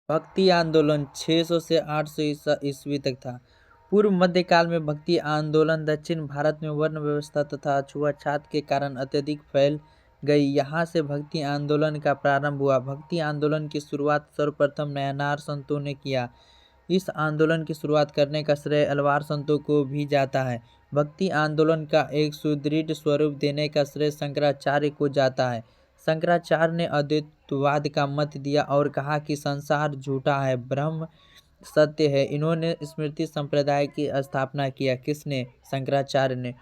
भक्ति आंदोलन 600 से 800 ईस्वी तक था। पूर्व मध्यकाल में भक्ति आंदोलन दक्षिण भारत में वर्ण व्यवस्था तथा छुआछूत के कारण अत्यधिक फैल गई। यहाँ से भक्ति आंदोलन का प्रारंभ हुआ। भक्ति आंदोलन की शुरुआत सर्वप्रथम नायनार संतों ने किया। इस आंदोलन की शुरुआत करने का श्रेय अलवार संतों को भी जाता है। भक्ति आंदोलन का एक सुदृढ़ स्वरूप देने का श्रेय शंकराचार्य को जाता है। शंकराचार्य ने अद्वैतवाद का मत दिया और कहा कि संसार झूठा है, ब्रह्म सत्य है। इन्होंने स्मृति संप्रदाय की स्थापना किया। किसने? शंकराचार्य ने।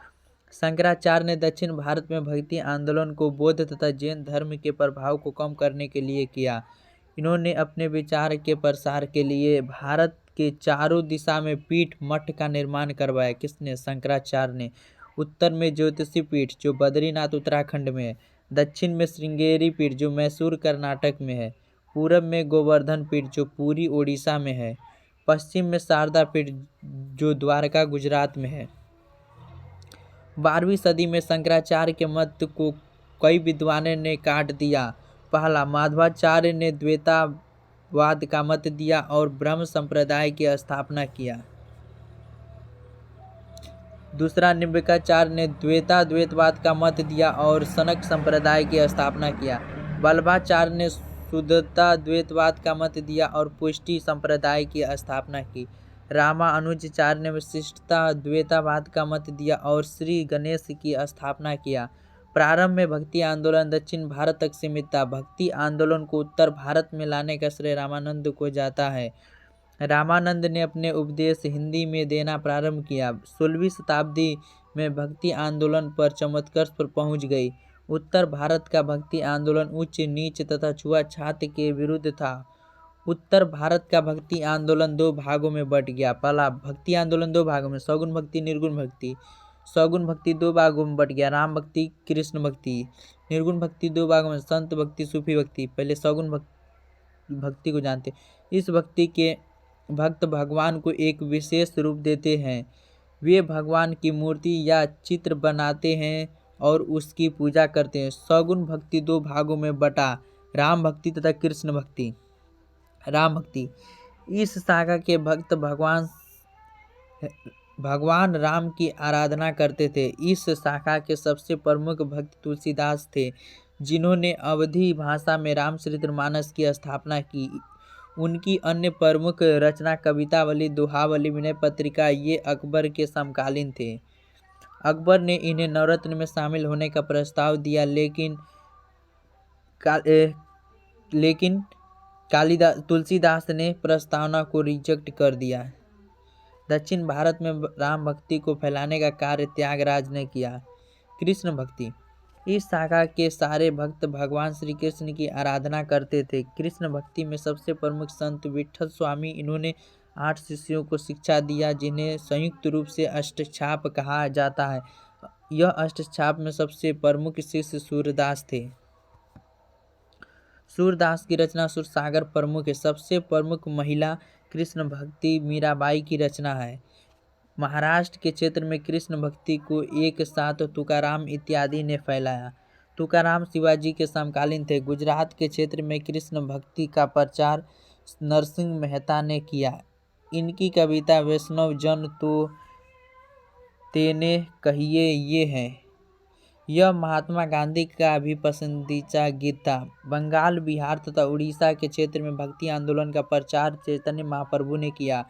शंकराचार्य ने दक्षिण भारत में भक्ति आंदोलन को बौद्ध तथा जैन धर्म के प्रभाव को कम करने के लिए किया। इन्होंने अपने विचार के प्रसार के लिए भारत के चारों दिशा में पीठ मठ का निर्माण करवाया। किसने? शंकराचार्य ने। उत्तर में ज्योतिषी पीठ जो बद्रीनाथ उत्तराखंड में है, दक्षिण में श्रृंगेरी पीठ जो मैसूर कर्नाटक में है, पूरब में गोवर्धन पीठ जो पुरी ओडिशा में है, पश्चिम में शारदा पीठ जो द्वारका गुजरात में है। 12वीं सदी में शंकराचार्य के मत को कई विद्वानों ने काट दिया। पहला, माधवाचार्य ने द्वैतवाद का मत दिया और ब्रह्म संप्रदाय की स्थापना किया। दूसरा, निम्बार्काचार्य ने द्वैतवाद का मत दिया और शनक संप्रदाय की स्थापना किया। वल्लभाचार्य ने शुद्धता द्वैतवाद का मत दिया और पुष्टि संप्रदाय की स्थापना की। रामानुजाचार्य ने विशिष्टता द्वैतवाद का मत दिया और श्री गणेश की स्थापना किया। प्रारंभ में भक्ति आंदोलन दक्षिण भारत तक सीमित था। भक्ति आंदोलन को उत्तर भारत में लाने का श्रेय रामानंद को जाता है। रामानंद ने अपने उपदेश हिंदी में देना प्रारंभ किया। 16वीं शताब्दी में भक्ति आंदोलन पर चरमोत्कर्ष पर पहुंच गई। उत्तर भारत का भक्ति आंदोलन उच्च नीच तथा छुआछूत के विरुद्ध था। उत्तर भारत का भक्ति आंदोलन दो भागों में बट गया। पहला, भक्ति आंदोलन दो भागों में, सगुण भक्ति, निर्गुण भक्ति। सगुण भक्ति दो भागों में बट गया, राम भक्ति, कृष्ण भक्ति। निर्गुण भक्ति दो भागों में, संत भक्ति, सूफी भक्ति। पहले सगुण भक्ति को जानते। इस भक्ति के भक्त भगवान को एक विशेष रूप देते हैं। वे भगवान की मूर्ति या चित्र बनाते हैं और उसकी पूजा करते हैं। सगुण भक्ति दो भागों में बटा, राम भक्ति तथा कृष्ण भक्ति। राम भक्ति, इस शाखा के भक्त भगवान राम की आराधना करते थे। इस शाखा के सबसे प्रमुख भक्त तुलसीदास थे, जिन्होंने अवधी भाषा में रामचरितमानस की स्थापना की। उनकी अन्य प्रमुख रचना कवितावली, दोहावली, विनय पत्रिका ये अकबर के समकालीन थे। अकबर ने इन्हें नवरत्न में शामिल होने का प्रस्ताव दिया, लेकिन तुलसीदास ने प्रस्तावना को रिजेक्ट कर दिया। दक्षिण भारत में राम भक्ति को फैलाने का कार्य त्यागराज ने किया। कृष्ण भक्ति, इस शाखा के सारे भक्त भगवान श्री कृष्ण की आराधना करते थे। कृष्ण भक्ति में सबसे प्रमुख संत विठल स्वामी। इन्होंने 8 शिष्यों को शिक्षा दिया, जिन्हें संयुक्त रूप से अष्टछाप कहा जाता है। यह अष्टछाप में सबसे प्रमुख शिष्य सूरदास थे। सूरदास की रचना सुरसागर प्रमुख है। सबसे प्रमुख महिला कृष्ण भक्ति मीराबाई की रचना है। महाराष्ट्र के क्षेत्र में कृष्ण भक्ति को एक साथ तुकाराम इत्यादि ने फैलाया। तुकाराम शिवाजी के समकालीन थे। गुजरात के क्षेत्र में कृष्ण भक्ति का प्रचार नरसिंह मेहता ने किया। इनकी कविता वैष्णव जन तो तेने कहिए ये है। यह महात्मा गांधी का भी पसंदीदा गीत था। बंगाल, बिहार तथा उड़ीसा के क्षेत्र में भक्ति आंदोलन का प्रचार चैतन्य महाप्रभु ने किया।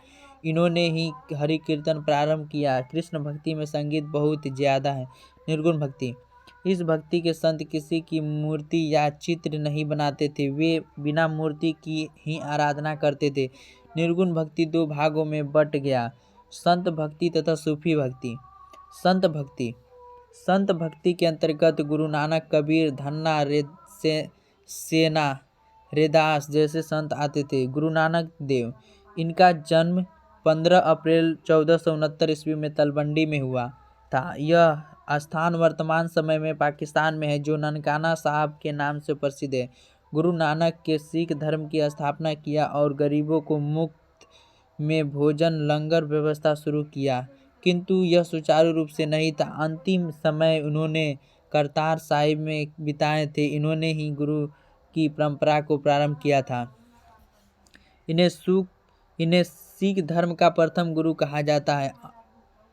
इन्होंने ही हरि कीर्तन प्रारंभ किया। कृष्ण भक्ति में संगीत बहुत ज्यादा है। निर्गुण भक्ति, इस भक्ति के संत किसी की मूर्ति या चित्र नहीं बनाते थे, वे बिना मूर्ति की ही आराधना करते थे। निर्गुण भक्ति दो भागों में बट गया, संत भक्ति तथा सूफी भक्ति। संत भक्ति के अंतर्गत गुरु नानक, कबीर, धन्ना, सेना, रेदास जैसे संत आते थे। गुरु नानक देव, इनका जन्म 15 अप्रैल 1469 ईस्वी में तलवंडी में हुआ था। यह स्थान वर्तमान समय में पाकिस्तान में है, जो ननकाना साहब के नाम से प्रसिद्ध है। गुरु नानक के सिख धर्म की स्थापना किया और गरीबों को मुफ्त में भोजन लंगर व्यवस्था शुरू किया, किंतु यह सुचारू रूप से नहीं था। अंतिम समय उन्होंने करतार साहिब में बिताए थे। इन्होंने ही गुरु की परंपरा को प्रारंभ किया था। इन्हें सिख धर्म का प्रथम गुरु कहा जाता है।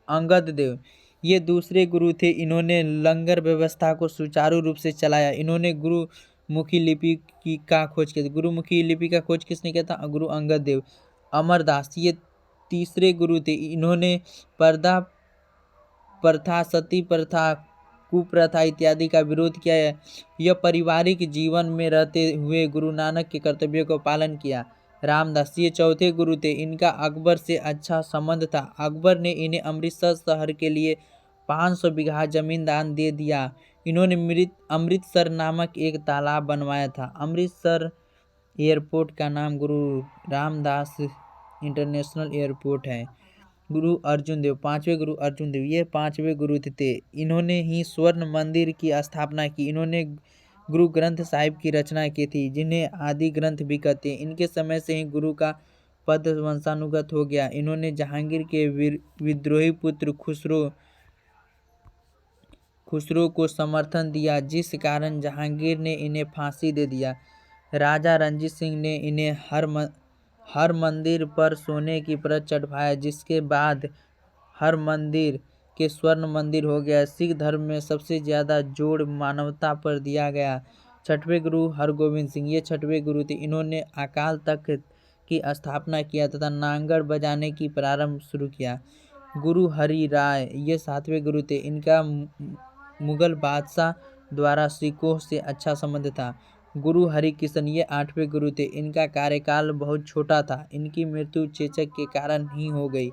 अंगद देव ये दूसरे गुरु थे। इन्होंने लंगर व्यवस्था को सुचारू रूप से चलाया। इन्होंने गुरुमुखी लिपि का खोज किया। गुरुमुखी लिपि का खोज किसने किया था? गुरु अंगद देव। अमरदास ये तीसरे गुरु थे। इन्होंने पर्दा प्रथा, सती प्रथा, कुप्रथा इत्यादि का विरोध किया है। यह पारिवारिक जीवन में रहते हुए गुरु नानक के कर्तव्यों का पालन किया। रामदास ये चौथे गुरु थे। इनका अकबर से अच्छा संबंध था। अकबर ने इन्हें अमृतसर शहर के लिए 500 बीघा जमीन दान दे दिया। इन्होंने अमृतसर नामक एक तालाब बनवाया था। अमृतसर एयरपोर्ट का नाम गुरु रामदास इंटरनेशनल एयरपोर्ट है। गुरु अर्जुन देव पांचवें गुरु अर्जुन देव ये पांचवें गुरु थे। इन्होंने ही स्वर्ण मंदिर की स्थापना की। इन्होंने गुरु ग्रंथ साहिब की रचना की थी, जिन्हें आदि ग्रंथ भी कहते हैं। इनके समय से ही गुरु का पद वंशानुगत हो गया। इन्होंने जहांगीर के विद्रोही पुत्र खुसरो को समर्थन दिया, जिस कारण जहांगीर ने इन्हें फांसी दे दिया। राजा रणजीत सिंह ने इन्हें हर मंदिर पर सोने की परत चढ़वाया, जिसके बाद हर मंदिर के स्वर्ण मंदिर हो गया। सिख धर्म में सबसे ज़्यादा जोर मानवता पर दिया गया। छठवें गुरु हरगोविंद सिंह ये छठवें गुरु थे। इन्होंने अकाल तख्त की स्थापना किया तथा नांगड़ बजाने की प्रारंभ शुरू किया। गुरु हरि राय ये सातवें गुरु थे। इनका मुगल बादशाह द्वारा सिखों से अच्छा संबंध था। गुरु हरिकृष्ण ये आठवें गुरु थे। इनका कार्यकाल बहुत छोटा था। इनकी मृत्यु चेचक के कारण ही हो गई।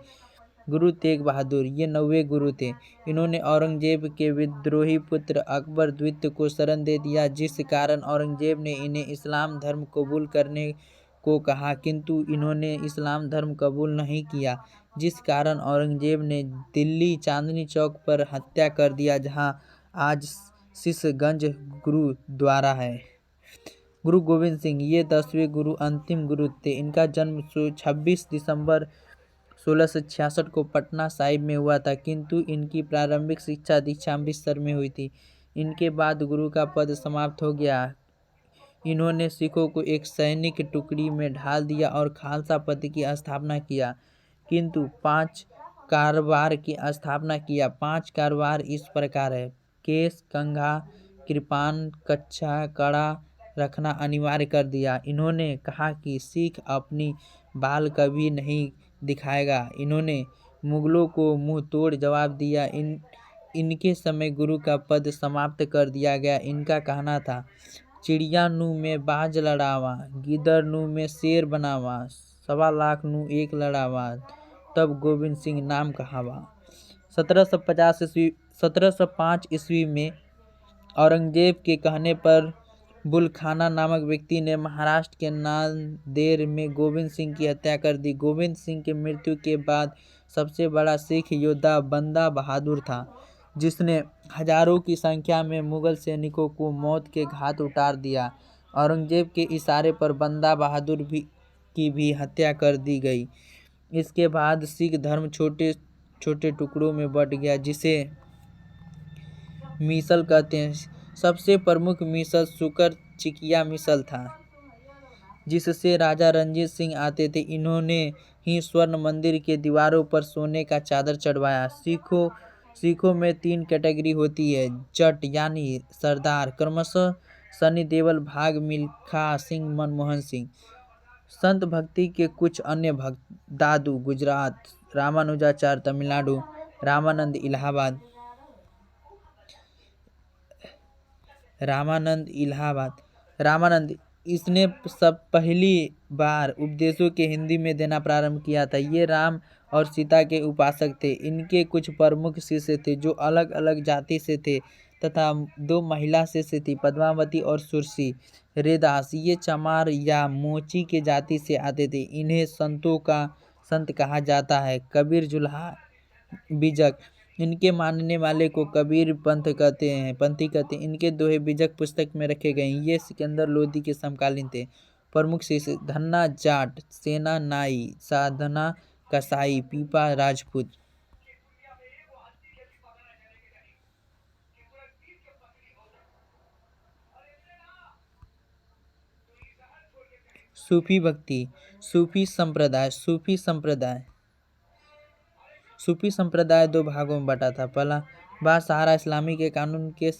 गुरु तेग बहादुर ये नौवें गुरु थे। इन्होंने औरंगजेब के विद्रोही पुत्र अकबर द्वितीय को शरण दे दिया, जिस कारण औरंगजेब ने इन्हें इस्लाम धर्म कबूल करने को कहा, किंतु इन्होंने इस्लाम धर्म कबूल नहीं किया, जिस कारण औरंगजेब ने दिल्ली चांदनी चौक पर हत्या कर दिया, जहां आज शीशगंज गुरुद्वारा है। गुरु गोविंद सिंह ये 10वें गुरु अंतिम गुरु थे। इनका जन्म 26 दिसंबर 1666 को पटना साहिब में हुआ था, किंतु इनकी प्रारंभिक शिक्षा दीक्षा अमृतसर में हुई थी। इनके बाद गुरु का पद समाप्त हो गया। इन्होंने सिखों को एक सैनिक टुकड़ी में ढाल दिया और खालसा पद की स्थापना किया, किंतु 5 कारोबार की स्थापना किया। 5 कारोबार इस प्रकार है: केस, कंघा, कृपान, कच्छा, कड़ा रखना अनिवार्य कर दिया। इन्होंने कहा कि सिख अपनी बाल कभी नहीं दिखाएगा। इन्होंने मुगलों को मुंह तोड़ जवाब दिया। इनके समय गुरु का पद समाप्त कर दिया गया। इनका कहना था, चिड़िया नू में बाज लड़ावा, गिदड़ नू में शेर बनावा, 1.25 लाख नू एक लड़ावा, तब गोविंद सिंह नाम कहावा। 1705 ईस्वी में औरंगजेब के कहने पर बुलखाना नामक व्यक्ति ने महाराष्ट्र के नांदेड़ में गोविंद सिंह की हत्या कर दी। गोविंद सिंह की मृत्यु के बाद सबसे बड़ा सिख योद्धा बंदा बहादुर था, जिसने हजारों की संख्या में मुगल सैनिकों को मौत के घाट उतार दिया। औरंगजेब के इशारे पर बंदा बहादुर की भी हत्या कर दी गई। इसके बाद सिख धर्म छोटे छोटे टुकड़ों में बंट गया, जिसे मिसल कहते हैं। सबसे प्रमुख मिसल शुकर चिकिया मिसल था, जिससे राजा रणजीत सिंह आते थे। इन्होंने ही स्वर्ण मंदिर के दीवारों पर सोने का चादर चढ़वाया। सिखों में 3 कैटेगरी होती है: जट यानी सरदार, क्रमशः सनी देवल, भाग मिल्खा सिंह, मनमोहन सिंह। संत भक्ति के कुछ अन्य भक्त: दादू गुजरात, रामानुजाचार्य तमिलनाडु, रामानंद इलाहाबाद। इसने सब पहली बार उपदेशों के हिंदी में देना प्रारंभ किया था। ये राम और सीता के उपासक थे। इनके कुछ प्रमुख शिष्य थे जो अलग अलग जाति से थे तथा 2 महिला शिष्य थी, पद्मावती और सुरसी। रेदास ये चमार या मोची के जाति से आते थे। इन्हें संतों का संत कहा जाता है। कबीर जुल्हा बीजक इनके मानने वाले को कबीर पंथी कहते हैं। इनके दोहे बीजक पुस्तक में रखे गए हैं। ये सिकंदर लोदी के समकालीन थे। प्रमुख शिष्य: धन्ना जाट, सेना नाई, साधना कसाई, पीपा राजपूत। सूफी भक्ति, सूफी संप्रदाय दो भागों में बटा था। पहला बात सहारा इस्लामी के कानून के